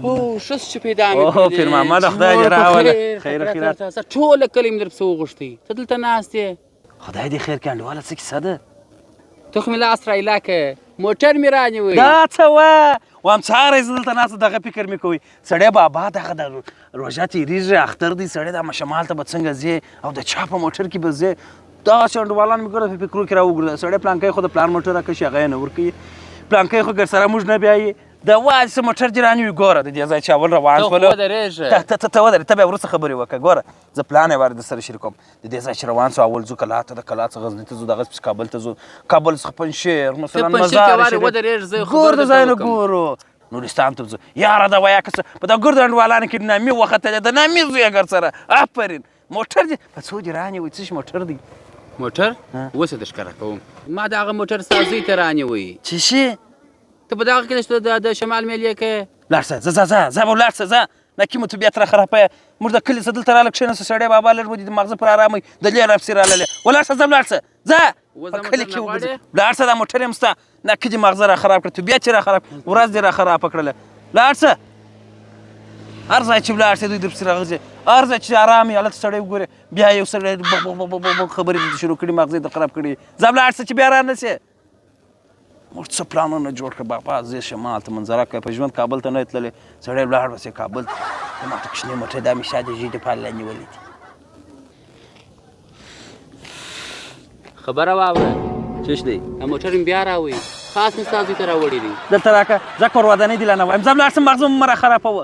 او ښه چې پیدا مې اوه پیر محمد خدای دې راوله خیر خیرات ټوله کلي مې در پسې وغوښتې ته دلته ناست یې خدای دې خیر کړي انډیواله څه کیسه ده ته خو مې لاس رایلا که موټر مې رانیوی دا څه وه وایم سهاره زه دلته ناسته دغه فکر مې کوي سړی بابا دغه د روژه تېرېږي اختر دی سړی دا شمال ته به څنګه ځې او د چا په موټر کې به ځې دغسې انډیوالان مې ګوره په فکرو کې راوګرځه سړی پلانکی خو د پلان موټر راکشي هغه یې نه ورکوي پلانکی خو ګر سره موږ نه بیایي د واسه موټر دې رانیوي ګوره د دې ځای چې اول روان شولو ته ودرې ته بیا وروسته خبرې وکړه ګوره زه پلان یې وارد سره شریکوم د دې ځای چې روان سو اول ځو کلات ته د کلات څخه غزني ته ځو دغه پسې کابل ته ځو کابل څخه پنجشیر مثلا مزار شریف ګور د ځای نه ګورو نورستان ته ځو یاره دا وایه که څه په دا ګرد انډوالانو کې نامي وختلی د نامي زوی ګر سره آفرین موټر دې په څو دې رانیوی څه شي موټر دی موټر اوس یې در ښکاره کوم ما د هغه موټر سازۍ ته رانیوی چې شي ته په دغه کې د شمال میلې کې لاړ شه ځه به ولاړ شه ځه نکي مو طبیعت را خرابه موږ د کلي څه دلته راله کښېناسته سړی بابا لږ به دې د ماغزه پر اراموي د لې را پسې راللې ولاړ شه ځه ولاړ شه ځه په کلي کې ولاړ شه دا موټر یم ستا نکي دې ماغزه را خراب کړه طبیعت چې را خراب ورځ دې را خرابه کړله لاړ شه هر ځای چې ولاړ شې دوی در پسې راغځي هر ځای چې ارام یې هلته سړی وګورې بیا یو سړی خبرې دې شروع کړي ماغزه یې خراب کړي ځه ولاړ شه چې بیا را نه شې موږ څه پلانونه جوړ کړه بابا زه شمال ته منظره کوي په ژوند کابل ته نه تللی سړی ولاړ بس کابل ته ما ته کوچنی موټر دا مې شاید ژیړې پالله نیولې دي خبره واوره څه شی دی موټر مې بیا راوی خاص مې سازۍ ته راوړی دی دلته راکړه ځه کور ودانۍ دي لا نه وایم ځه ولاړ شه مغزه مه را خرابوه